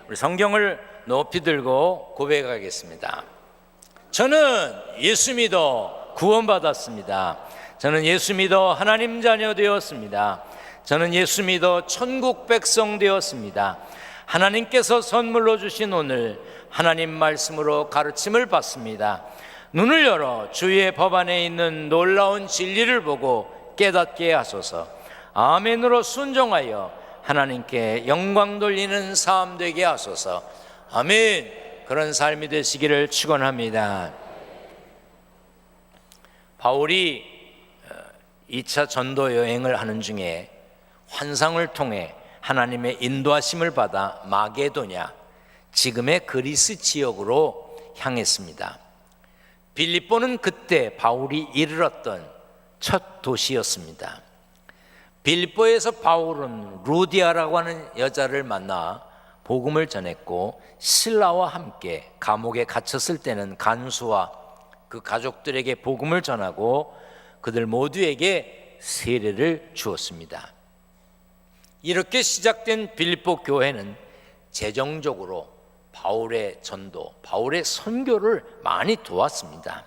우리 성경을 높이 들고 고백하겠습니다. 저는 예수 믿어 구원받았습니다. 저는 예수 믿어 하나님 자녀 되었습니다. 저는 예수 믿어 천국 백성 되었습니다. 하나님께서 선물로 주신 오늘 하나님 말씀으로 가르침을 받습니다. 눈을 열어 주의 법 안에 있는 놀라운 진리를 보고 깨닫게 하소서. 아멘으로 순종하여 하나님께 영광 돌리는 삶 되게 하소서. 아멘. 그런 삶이 되시기를 축원합니다. 바울이 2차 전도 여행을 하는 중에 환상을 통해 하나님의 인도하심을 받아 마게도냐, 지금의 그리스 지역으로 향했습니다. 빌립보는 그때 바울이 이르렀던 첫 도시였습니다. 빌립보에서 바울은 루디아라고 하는 여자를 만나 복음을 전했고, 실라와 함께 감옥에 갇혔을 때는 간수와 그 가족들에게 복음을 전하고 그들 모두에게 세례를 주었습니다. 이렇게 시작된 빌립보 교회는 재정적으로 바울의 전도, 바울의 선교를 많이 도왔습니다.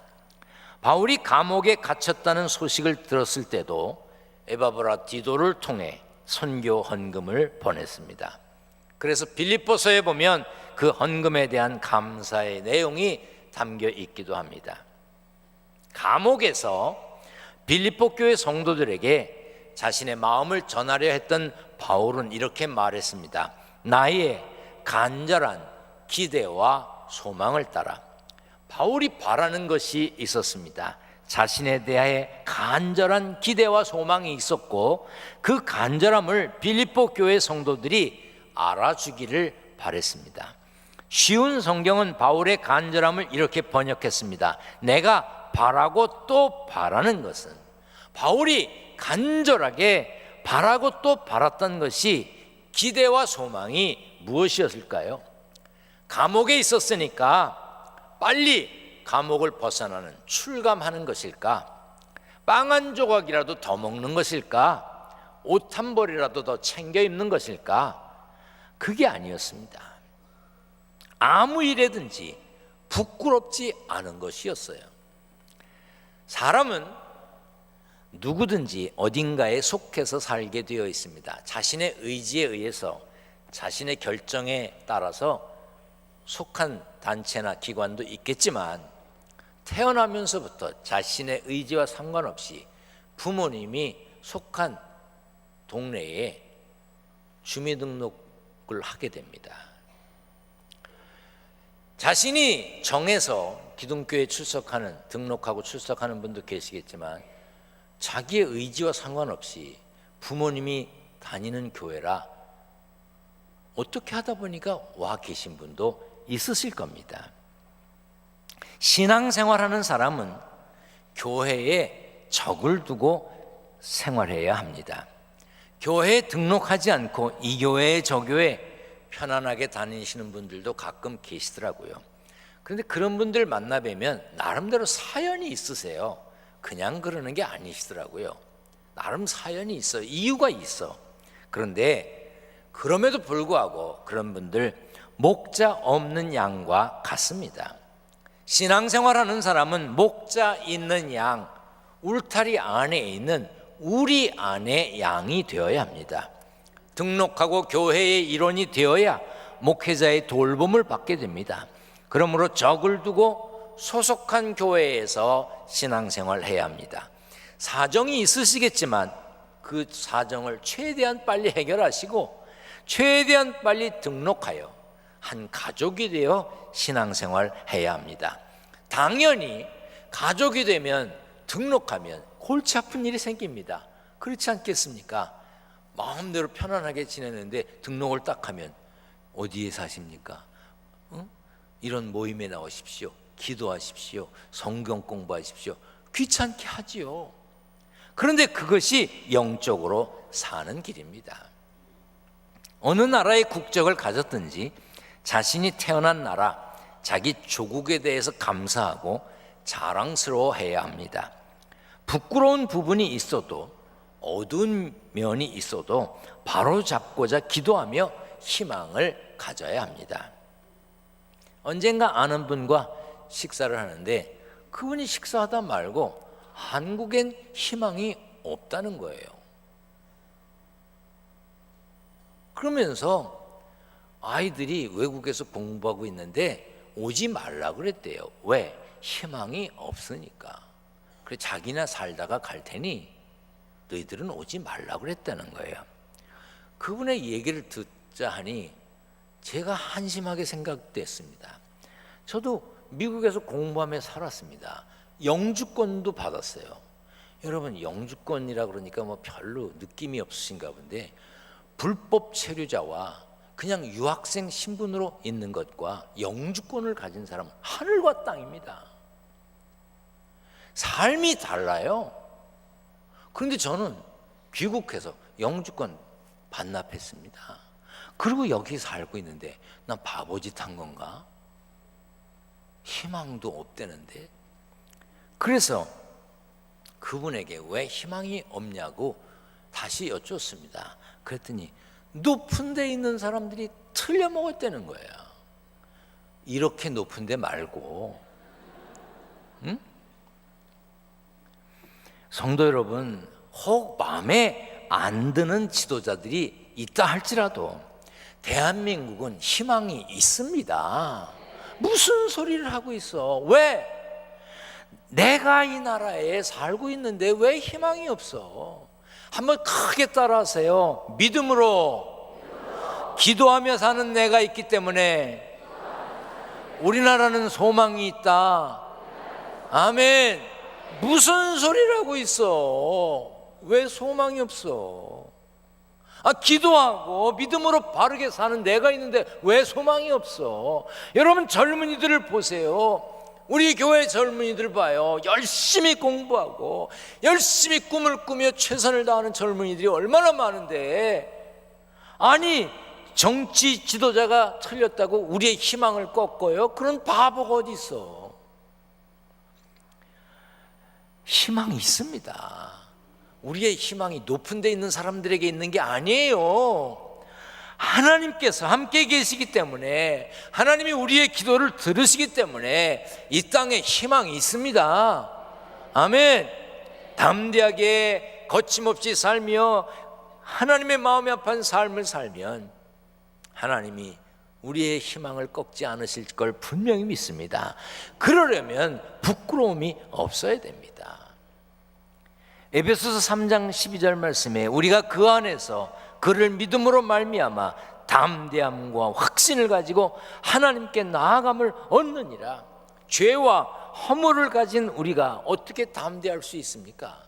바울이 감옥에 갇혔다는 소식을 들었을 때도 에바브라 디도를 통해 선교 헌금을 보냈습니다. 그래서 빌립보서에 보면 그 헌금에 대한 감사의 내용이 담겨 있기도 합니다. 감옥에서 빌립보 교회 성도들에게 자신의 마음을 전하려 했던 바울은 이렇게 말했습니다. 나의 간절한 기대와 소망을 따라. 바울이 바라는 것이 있었습니다. 자신에 대해 간절한 기대와 소망이 있었고, 그 간절함을 빌립보 교회 성도들이 알아주기를 바랬습니다. 쉬운 성경은 바울의 간절함을 이렇게 번역했습니다. 내가 바라고 또 바라는 것은. 바울이 간절하게 바라고 또 바랐던 것이 기대와 소망이 무엇이었을까요? 감옥에 있었으니까 빨리 감옥을 벗어나는, 출감하는 것일까? 빵 한 조각이라도 더 먹는 것일까? 옷 한 벌이라도 더 챙겨 입는 것일까? 그게 아니었습니다. 아무 일에든지 부끄럽지 않은 것이었어요. 사람은 누구든지 어딘가에 속해서 살게 되어 있습니다. 자신의 의지에 의해서, 자신의 결정에 따라서 속한 단체나 기관도 있겠지만, 태어나면서부터 자신의 의지와 상관없이 부모님이 속한 동네에 주민등록을 하게 됩니다. 자신이 정해서 기독교에 출석하는, 등록하고 출석하는 분도 계시겠지만, 자기의 의지와 상관없이 부모님이 다니는 교회라 어떻게 하다 보니까 와 계신 분도 있으실 겁니다. 신앙생활하는 사람은 교회에 적을 두고 생활해야 합니다. 교회에 등록하지 않고 이 교회에 저 교회에 편안하게 다니시는 분들도 가끔 계시더라고요. 그런데 그런 분들 만나 뵈면 나름대로 사연이 있으세요. 그냥 그러는 게 아니시더라고요. 나름 사연이 있어요. 이유가 있어. 그런데 그럼에도 불구하고 그런 분들 목자 없는 양과 같습니다. 신앙생활하는 사람은 목자 있는 양, 울타리 안에 있는 우리 안의 양이 되어야 합니다. 등록하고 교회의 일원이 되어야 목회자의 돌봄을 받게 됩니다. 그러므로 적을 두고 소속한 교회에서 신앙생활을 해야 합니다. 사정이 있으시겠지만 그 사정을 최대한 빨리 해결하시고 최대한 빨리 등록하여 한 가족이 되어 신앙생활을 해야 합니다. 당연히 가족이 되면, 등록하면 골치 아픈 일이 생깁니다. 그렇지 않겠습니까? 마음대로 편안하게 지내는데 등록을 딱 하면 어디에 사십니까? 이런 모임에 나오십시오, 기도하십시오, 성경 공부하십시오. 귀찮게 하지요. 그런데 그것이 영적으로 사는 길입니다. 어느 나라의 국적을 가졌든지 자신이 태어난 나라, 자기 조국에 대해서 감사하고 자랑스러워해야 합니다. 부끄러운 부분이 있어도, 어두운 면이 있어도 바로잡고자 기도하며 희망을 가져야 합니다. 언젠가 아는 분과 식사를 하는데 그분이 식사하다 말고 한국엔 희망이 없다는 거예요. 그러면서 아이들이 외국에서 공부하고 있는데 오지 말라 그랬대요. 왜? 희망이 없으니까. 그래 자기나 살다가 갈 테니 너희들은 오지 말라 그랬다는 거예요. 그분의 얘기를 듣자 하니 제가 한심하게 생각됐습니다. 저도 미국에서 공부하며 살았습니다. 영주권도 받았어요. 여러분 영주권이라 그러니까 뭐 별로 느낌이 없으신가 본데 불법 체류자와 그냥 유학생 신분으로 있는 것과 영주권을 가진 사람은 하늘과 땅입니다. 삶이 달라요. 그런데 저는 귀국해서 영주권 반납했습니다. 그리고 여기 살고 있는데 난 바보짓 한 건가? 희망도 없대는데. 그래서 그분에게 왜 희망이 없냐고 다시 여쭙습니다. 그랬더니 높은 데 있는 사람들이 틀려 먹었다는 거야. 이렇게 높은 데 말고. 응? 성도 여러분, 혹 마음에 안 드는 지도자들이 있다 할지라도 대한민국은 희망이 있습니다. 무슨 소리를 하고 있어? 왜? 내가 이 나라에 살고 있는데 왜 희망이 없어? 한번 크게 따라하세요. 믿음으로 기도하며 사는 내가 있기 때문에 우리나라는 소망이 있다. 아멘. 무슨 소리를 하고 있어? 왜 소망이 없어? 기도하고 믿음으로 바르게 사는 내가 있는데 왜 소망이 없어? 여러분 젊은이들을 보세요. 우리 교회 젊은이들 봐요. 열심히 공부하고 열심히 꿈을 꾸며 최선을 다하는 젊은이들이 얼마나 많은데, 아니 정치 지도자가 틀렸다고 우리의 희망을 꺾어요? 그런 바보가 어디 있어? 희망이 있습니다. 우리의 희망이 높은 데 있는 사람들에게 있는 게 아니에요. 하나님께서 함께 계시기 때문에, 하나님이 우리의 기도를 들으시기 때문에 이 땅에 희망이 있습니다. 아멘. 담대하게 거침없이 살며 하나님의 마음에 합한 삶을 살면 하나님이 우리의 희망을 꺾지 않으실 걸 분명히 믿습니다. 그러려면 부끄러움이 없어야 됩니다. 에베소서 3장 12절 말씀에 우리가 그 안에서 그를 믿음으로 말미암아 담대함과 확신을 가지고 하나님께 나아감을 얻느니라. 죄와 허물을 가진 우리가 어떻게 담대할 수 있습니까?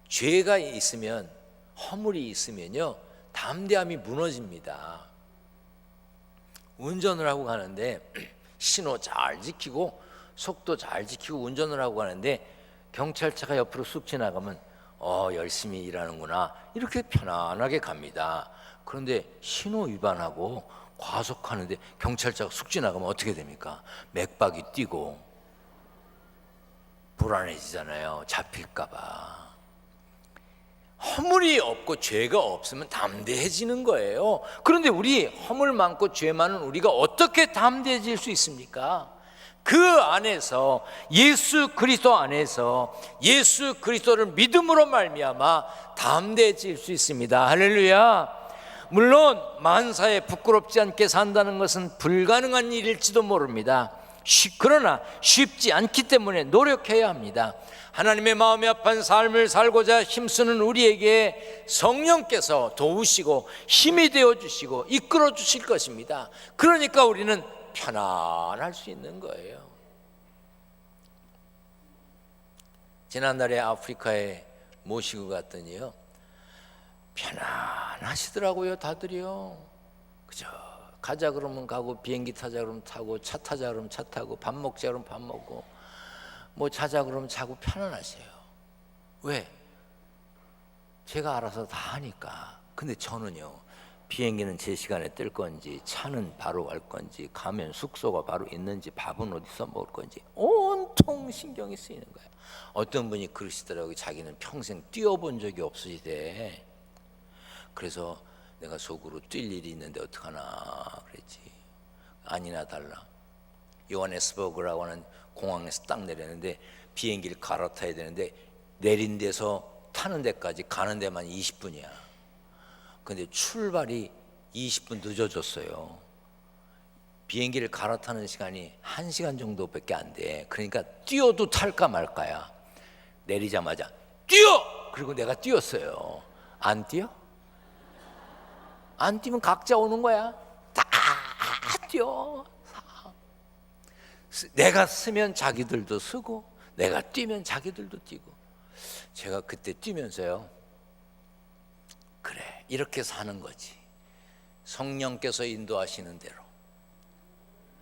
죄가 있으면, 허물이 있으면요, 담대함이 무너집니다. 운전을 하고 가는데 신호 잘 지키고 속도 잘 지키고 운전을 하고 가는데 경찰차가 옆으로 쑥 지나가면 열심히 일하는구나 이렇게 편안하게 갑니다. 그런데 신호 위반하고 과속하는데 경찰차가 쑥 지나가면 어떻게 됩니까? 맥박이 뛰고 불안해지잖아요. 잡힐까 봐. 허물이 없고 죄가 없으면 담대해지는 거예요. 그런데 우리 허물 많고 죄 많은 우리가 어떻게 담대해질 수 있습니까? 그 안에서, 예수 그리스도 안에서 예수 그리스도를 믿음으로 말미암아 담대해질 수 있습니다. 할렐루야. 물론 만사에 부끄럽지 않게 산다는 것은 불가능한 일일지도 모릅니다. 그러나 쉽지 않기 때문에 노력해야 합니다. 하나님의 마음에 합한 삶을 살고자 힘쓰는 우리에게 성령께서 도우시고 힘이 되어주시고 이끌어 주실 것입니다. 그러니까 우리는 편안할 수 있는 거예요. 지난달에 아프리카에 모시고 갔더니요, 편안하시더라고요. 다들이요. 그죠? 가자 그러면 가고, 비행기 타자 그러면 타고, 차 타자 그러면 차 타고, 밥 먹자 그러면 밥 먹고, 뭐 자자 그러면 자고 편안하세요. 왜? 제가 알아서 다 하니까. 근데 저는요, 비행기는 제 시간에 뜰 건지, 차는 바로 갈 건지, 가면 숙소가 바로 있는지, 밥은 어디서 먹을 건지 온통 신경이 쓰이는 거예요. 어떤 분이 그러시더라고요. 자기는 평생 뛰어본 적이 없으시대. 그래서 내가 속으로 뛸 일이 있는데 어떡하나 그랬지. 아니나 달라. 요하네스버그라고 하는 공항에서 딱 내렸는데 비행기를 갈아타야 되는데 내린 데서 타는 데까지 가는 데만 20분이야. 근데 출발이 20분 늦어졌어요. 비행기를 갈아타는 시간이 1시간 정도밖에 안 돼. 그러니까 뛰어도 탈까 말까야. 내리자마자 뛰어! 그리고 내가 뛰었어요. 안 뛰어? 안 뛰면 각자 오는 거야. 다 뛰어. 내가 쓰면 자기들도 쓰고 내가 뛰면 자기들도 뛰고. 제가 그때 뛰면서요, 그래, 이렇게 사는 거지. 성령께서 인도하시는 대로.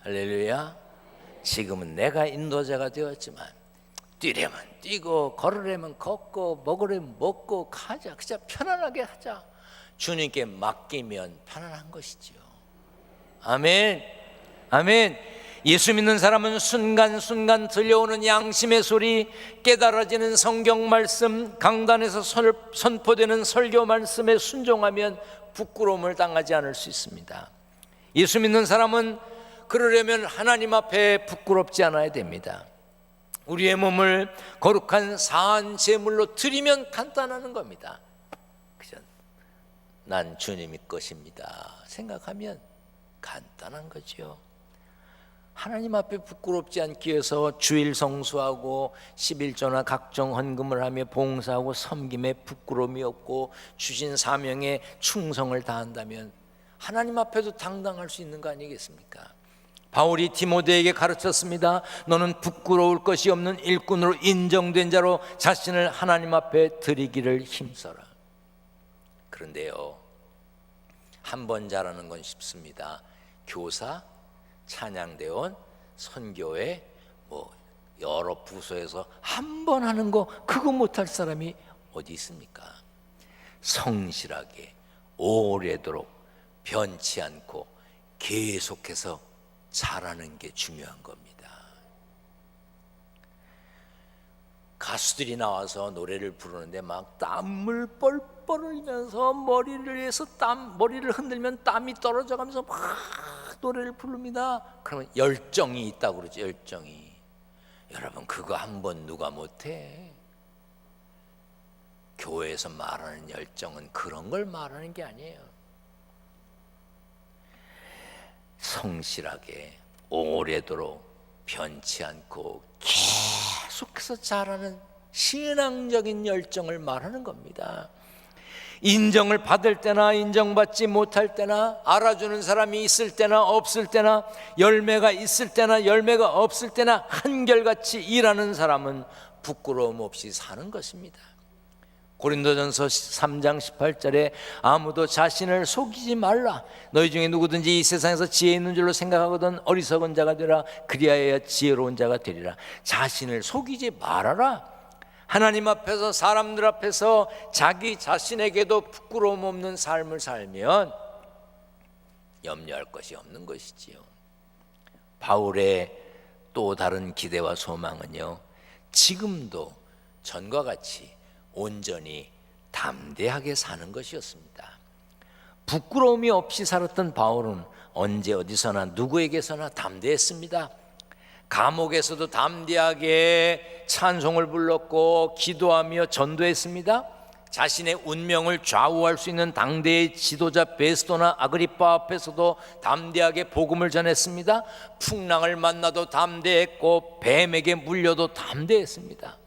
할렐루야. 지금은 내가 인도자가 되었지만 뛰려면 뛰고 걸으려면 걷고 먹으려면 먹고 하자. 그냥 편안하게 하자. 주님께 맡기면 편안한 것이지요. 아멘. 아멘. 예수 믿는 사람은 순간순간 들려오는 양심의 소리, 깨달아지는 성경 말씀, 강단에서 선포되는 설교 말씀에 순종하면 부끄러움을 당하지 않을 수 있습니다. 예수 믿는 사람은 그러려면 하나님 앞에 부끄럽지 않아야 됩니다. 우리의 몸을 거룩한 사한 제물로 드리면 간단하는 겁니다. 그저 난 주님이 것입니다 생각하면 간단한 거죠. 하나님 앞에 부끄럽지 않기 위해서 주일 성수하고 11조나 각종 헌금을 하며 봉사하고 섬김에 부끄러움이 없고 주신 사명에 충성을 다한다면 하나님 앞에도 당당할 수 있는 거 아니겠습니까? 바울이 디모데에게 가르쳤습니다. 너는 부끄러울 것이 없는 일꾼으로 인정된 자로 자신을 하나님 앞에 드리기를 힘써라. 그런데요, 한 번 잘하는 건 쉽습니다. 교사, 찬양대원, 선교회, 여러 부서에서 한 번 하는 거 그거 못할 사람이 어디 있습니까? 성실하게 오래도록 변치 않고 계속해서 잘하는 게 중요한 겁니다. 가수들이 나와서 노래를 부르는데 막 땀을 뻘뻘 흘리면서 머리를 흔들면 땀이 떨어져가면서 막 노래를 부릅니다. 그러면 열정이 있다고 그러죠. 열정이. 여러분, 그거 한 번 누가 못해? 교회에서 말하는 열정은 그런 걸 말하는 게 아니에요. 성실하게 오래도록 변치 않고 계속해서 잘하는 신앙적인 열정을 말하는 겁니다. 인정을 받을 때나 인정받지 못할 때나, 알아주는 사람이 있을 때나 없을 때나, 열매가 있을 때나 열매가 없을 때나 한결같이 일하는 사람은 부끄러움 없이 사는 것입니다. 고린도전서 3장 18절에 아무도 자신을 속이지 말라. 너희 중에 누구든지 이 세상에서 지혜 있는 줄로 생각하거든 어리석은 자가 되라. 그리하여 지혜로운 자가 되리라. 자신을 속이지 말아라. 하나님 앞에서, 사람들 앞에서 자기 자신에게도 부끄러움 없는 삶을 살면 염려할 것이 없는 것이지요. 바울의 또 다른 기대와 소망은요, 지금도 전과 같이 온전히 담대하게 사는 것이었습니다. 부끄러움이 없이 살았던 바울은 언제 어디서나 누구에게서나 담대했습니다. 감옥에서도 담대하게 찬송을 불렀고 기도하며 전도했습니다. 자신의 운명을 좌우할 수 있는 당대의 지도자 베스도나 아그리파 앞에서도 담대하게 복음을 전했습니다. 풍랑을 만나도 담대했고 뱀에게 물려도 담대했습니다.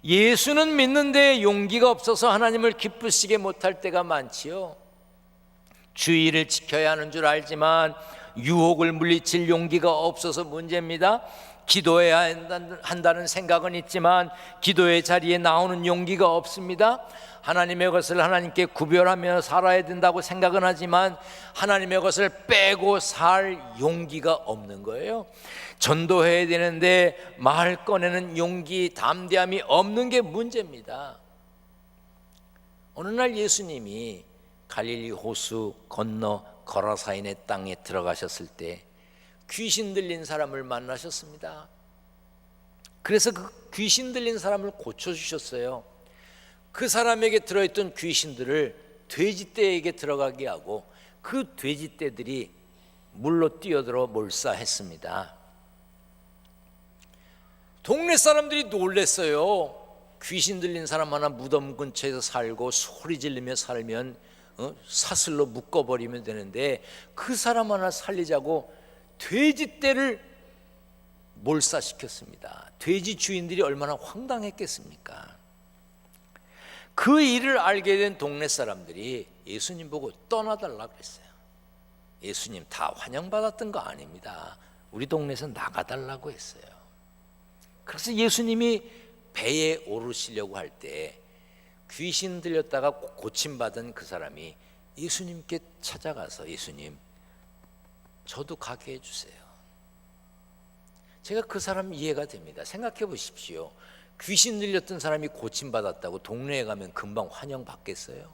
예수는 믿는데 용기가 없어서 하나님을 기쁘시게 못할 때가 많지요. 주의를 지켜야 하는 줄 알지만 유혹을 물리칠 용기가 없어서 문제입니다. 기도해야 한다는 생각은 있지만 기도의 자리에 나오는 용기가 없습니다. 하나님의 것을 하나님께 구별하며 살아야 된다고 생각은 하지만 하나님의 것을 빼고 살 용기가 없는 거예요. 전도해야 되는데 말 꺼내는 용기, 담대함이 없는 게 문제입니다. 어느 날 예수님이 갈릴리 호수 건너 거라사인의 땅에 들어가셨을 때 귀신 들린 사람을 만나셨습니다. 그래서 그 귀신 들린 사람을 고쳐주셨어요. 그 사람에게 들어있던 귀신들을 돼지떼에게 들어가게 하고 그 돼지떼들이 물로 뛰어들어 몰사했습니다. 동네 사람들이 놀랬어요. 귀신 들린 사람 하나 무덤 근처에서 살고 소리 지르며 살면 사슬로 묶어버리면 되는데 그 사람 하나 살리자고 돼지떼를 몰사시켰습니다. 돼지 주인들이 얼마나 황당했겠습니까? 그 일을 알게 된 동네 사람들이 예수님 보고 떠나달라고 했어요. 예수님 다 환영받았던 거 아닙니다. 우리 동네에서 나가달라고 했어요. 그래서 예수님이 배에 오르시려고 할 때 귀신 들렸다가 고침받은 그 사람이 예수님께 찾아가서 예수님 저도 가게 해주세요. 제가 그 사람 이해가 됩니다. 생각해 보십시오. 귀신 들렸던 사람이 고침받았다고 동네에 가면 금방 환영받겠어요?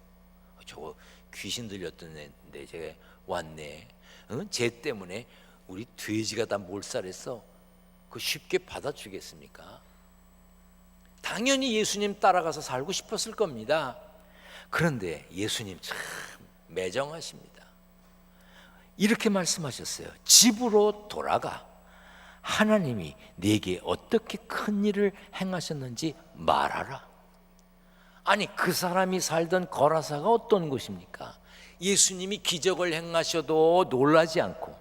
저거 귀신 들렸던 애인데 제가 왔네. 쟤 때문에 우리 돼지가 다 몰살했어. 그 쉽게 받아주겠습니까? 당연히 예수님 따라가서 살고 싶었을 겁니다. 그런데 예수님 참 매정하십니다. 이렇게 말씀하셨어요. 집으로 돌아가. 하나님이 네게 어떻게 큰 일을 행하셨는지 말하라. 아니 그 사람이 살던 거라사가 어떤 곳입니까? 예수님이 기적을 행하셔도 놀라지 않고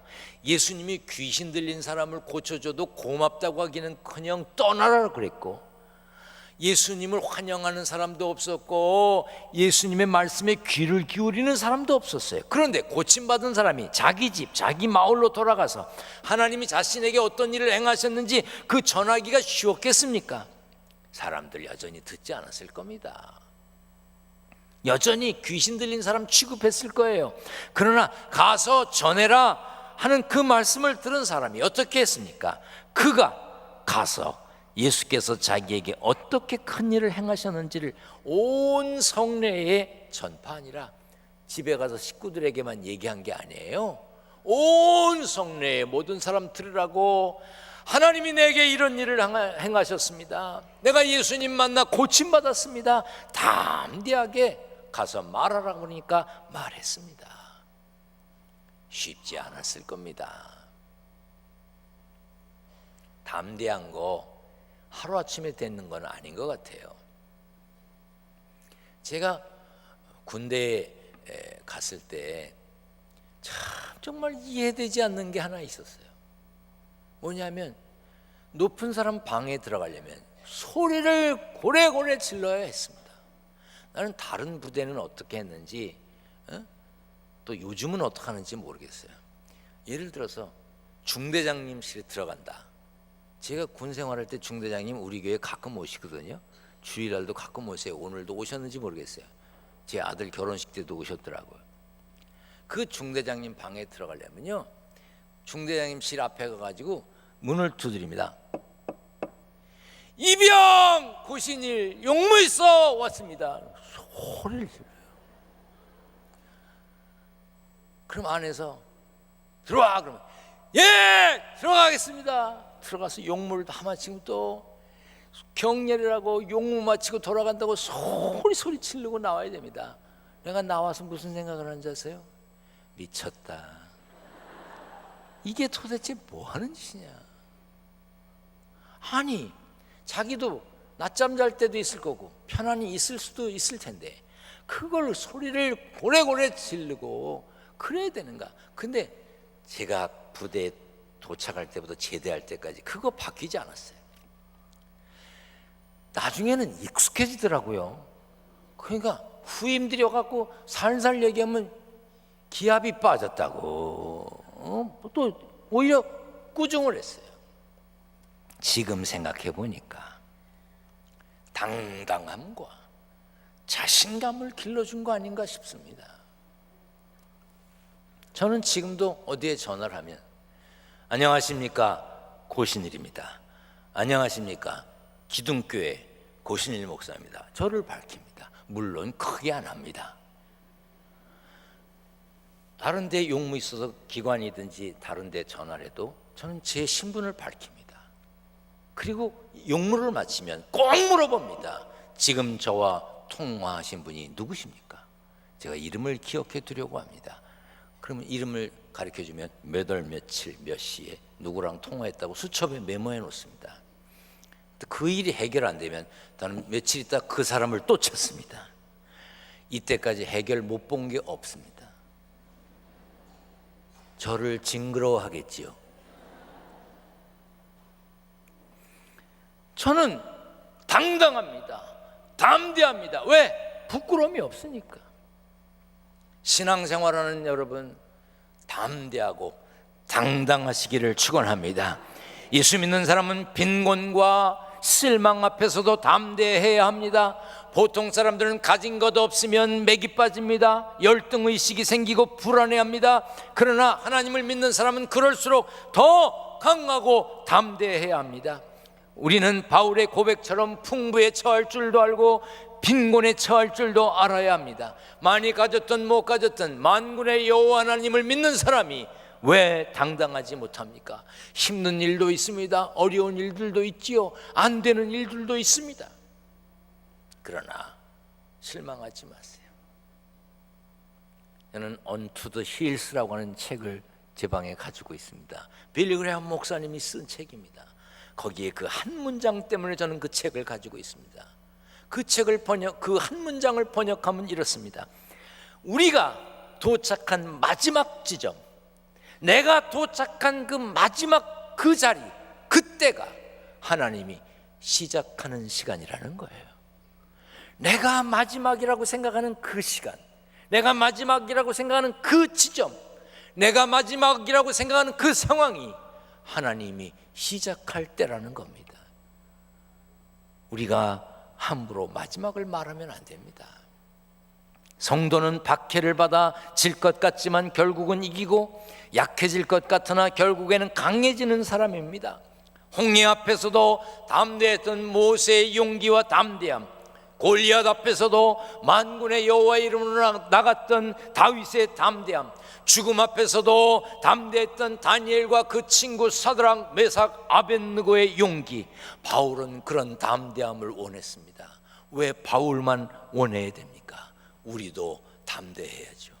예수님이 귀신 들린 사람을 고쳐줘도 고맙다고 하기는커녕 떠나라 그랬고 예수님을 환영하는 사람도 없었고 예수님의 말씀에 귀를 기울이는 사람도 없었어요. 그런데 고침받은 사람이 자기 집, 자기 마을로 돌아가서 하나님이 자신에게 어떤 일을 행하셨는지 그 전하기가 쉬웠겠습니까? 사람들 여전히 듣지 않았을 겁니다. 여전히 귀신 들린 사람 취급했을 거예요. 그러나 가서 전해라 하는 그 말씀을 들은 사람이 어떻게 했습니까? 그가 가서 예수께서 자기에게 어떻게 큰 일을 행하셨는지를 온 성내에 전파하니라. 집에 가서 식구들에게만 얘기한 게 아니에요. 온 성내에 모든 사람 들으라고 하나님이 내게 이런 일을 행하셨습니다. 내가 예수님 만나 고침받았습니다. 담대하게 가서 말하라 그러니까 말했습니다. 쉽지 않았을 겁니다. 담대한 거 하루아침에 되는 건 아닌 것 같아요. 제가 군대에 갔을 때 참 정말 이해되지 않는 게 하나 있었어요. 뭐냐면 높은 사람 방에 들어가려면 소리를 고래고래 질러야 했습니다. 나는 다른 부대는 어떻게 했는지 또 요즘은 어떻게 하는지 모르겠어요. 예를 들어서 중대장님실에 들어간다. 제가 군 생활할 때 중대장님 우리 교회 가끔 오시거든요. 주일날도 가끔 오세요. 오늘도 오셨는지 모르겠어요. 제 아들 결혼식 때도 오셨더라고요. 그 중대장님 방에 들어가려면요 중대장님실 앞에 가가지고 문을 두드립니다. 이병 고신일 용무있어 왔습니다. 소리를 질러요. 그럼 안에서 들어와 그러면 예 들어가겠습니다. 들어가서 용무를 다 마치고 또 경례라고 용무 마치고 돌아간다고 소리 치르고 나와야 됩니다. 내가 나와서 무슨 생각을 하는지 아세요? 미쳤다. 이게 도대체 뭐 하는 짓이냐. 아니 자기도 낮잠 잘 때도 있을 거고 편안히 있을 수도 있을 텐데 그걸 소리를 고래고래 지르고 그래야 되는가. 근데 제가 부대에 도착할 때부터 제대할 때까지 그거 바뀌지 않았어요. 나중에는 익숙해지더라고요. 그러니까 후임들이 와갖고 살살 얘기하면 기압이 빠졌다고 또 오히려 꾸중을 했어요. 지금 생각해 보니까 당당함과 자신감을 길러준 거 아닌가 싶습니다. 저는 지금도 어디에 전화를 하면 안녕하십니까 고신일입니다. 안녕하십니까 기둥교회 고신일 목사입니다. 저를 밝힙니다. 물론 크게 안 합니다. 다른 데 용무 있어서 기관이든지 다른 데 전화를 해도 저는 제 신분을 밝힙니다. 그리고 용무를 마치면 꼭 물어봅니다. 지금 저와 통화하신 분이 누구십니까? 제가 이름을 기억해 두려고 합니다. 그러면 이름을 가르쳐주면 몇 월 며칠 몇 시에 누구랑 통화했다고 수첩에 메모해 놓습니다. 그 일이 해결 안 되면 나는 며칠 있다 그 사람을 또 찾습니다. 이때까지 해결 못 본 게 없습니다. 저를 징그러워하겠지요. 저는 당당합니다. 담대합니다. 왜? 부끄러움이 없으니까. 신앙생활하는 여러분, 담대하고 당당하시기를 축원합니다. 예수 믿는 사람은 빈곤과 실망 앞에서도 담대해야 합니다. 보통 사람들은 가진 것 없으면 맥이 빠집니다. 열등의식이 생기고 불안해합니다. 그러나 하나님을 믿는 사람은 그럴수록 더 강하고 담대해야 합니다. 우리는 바울의 고백처럼 풍부에 처할 줄도 알고 빈곤에 처할 줄도 알아야 합니다. 많이 가졌든 못 가졌든 만군의 여호와 하나님을 믿는 사람이 왜 당당하지 못합니까? 힘든 일도 있습니다. 어려운 일들도 있지요. 안 되는 일들도 있습니다. 그러나 실망하지 마세요. 저는 On to the Hills라고 하는 책을 제 방에 가지고 있습니다. 빌리 그레이엄 목사님이 쓴 책입니다. 거기에 그 한 문장 때문에 저는 그 책을 가지고 있습니다. 그 한 문장을 번역하면 이렇습니다. 우리가 도착한 마지막 지점, 내가 도착한 그 마지막 그 자리, 그때가 하나님이 시작하는 시간이라는 거예요. 내가 마지막이라고 생각하는 그 시간, 내가 마지막이라고 생각하는 그 지점, 내가 마지막이라고 생각하는 그 상황이 하나님이 시작할 때라는 겁니다. 우리가 함부로 마지막을 말하면 안 됩니다. 성도는 박해를 받아 질 것 같지만 결국은 이기고 약해질 것 같으나 결국에는 강해지는 사람입니다. 홍해 앞에서도 담대했던 모세의 용기와 담대함, 골리앗 앞에서도 만군의 여호와의 이름으로 나갔던 다윗의 담대함, 죽음 앞에서도 담대했던 다니엘과 그 친구 사드락, 메삭, 아벳느고의 용기, 바울은 그런 담대함을 원했습니다. 왜 바울만 원해야 됩니까? 우리도 담대해야죠.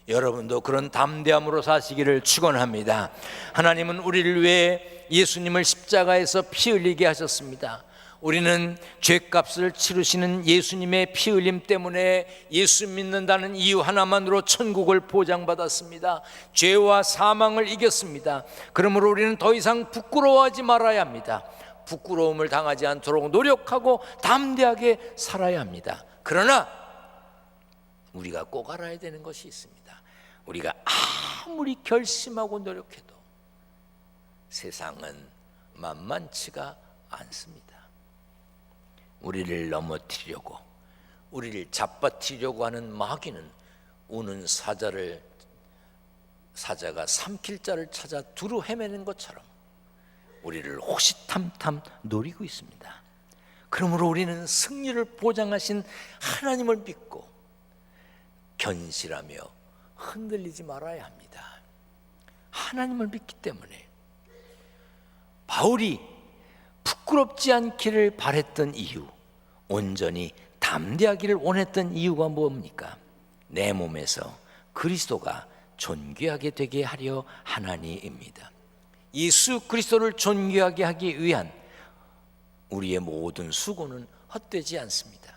여러분도 그런 담대함으로 사시기를 축원합니다. 하나님은 우리를 위해 예수님을 십자가에서 피 흘리게 하셨습니다. 우리는 죄값을 치르시는 예수님의 피 흘림 때문에 예수 믿는다는 이유 하나만으로 천국을 보장받았습니다. 죄와 사망을 이겼습니다. 그러므로 우리는 더 이상 부끄러워하지 말아야 합니다. 부끄러움을 당하지 않도록 노력하고 담대하게 살아야 합니다. 그러나 우리가 꼭 알아야 되는 것이 있습니다. 우리가 아무리 결심하고 노력해도 세상은 만만치가 않습니다. 우리를 넘어뜨리려고, 우리를 잡아뜨리려고 하는 마귀는 우는 사자가 삼킬 자를 찾아 두루 헤매는 것처럼 우리를 호시탐탐 노리고 있습니다. 그러므로 우리는 승리를 보장하신 하나님을 믿고 견실하며 흔들리지 말아야 합니다. 하나님을 믿기 때문에 바울이 부끄럽지 않기를 바랬던 이유, 온전히 담대하기를 원했던 이유가 뭡니까? 내 몸에서 그리스도가 존귀하게 되게 하려 하나니입니다. 예수 그리스도를 존귀하게 하기 위한 우리의 모든 수고는 헛되지 않습니다.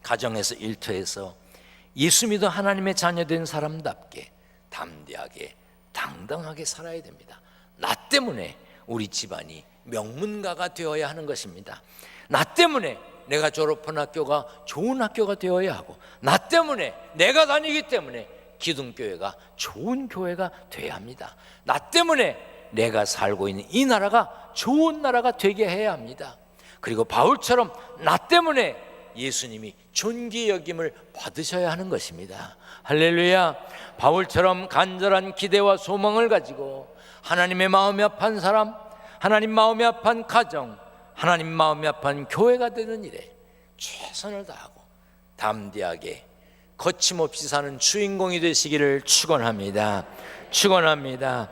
가정에서, 일터에서 예수 믿어 하나님의 자녀된 사람답게 담대하게 당당하게 살아야 됩니다. 나 때문에 우리 집안이 명문가가 되어야 하는 것입니다. 나 때문에 내가 졸업한 학교가 좋은 학교가 되어야 하고, 나 때문에, 내가 다니기 때문에 기둥교회가 좋은 교회가 되어야 합니다. 나 때문에 내가 살고 있는 이 나라가 좋은 나라가 되게 해야 합니다. 그리고 바울처럼 나 때문에 예수님이 존귀 여김을 받으셔야 하는 것입니다. 할렐루야. 바울처럼 간절한 기대와 소망을 가지고 하나님의 마음이 아픈 사람, 하나님 마음이 아픈 가정, 하나님 마음이 아픈 교회가 되는 일에 최선을 다하고 담대하게 거침없이 사는 주인공이 되시기를 축원합니다. 축원합니다.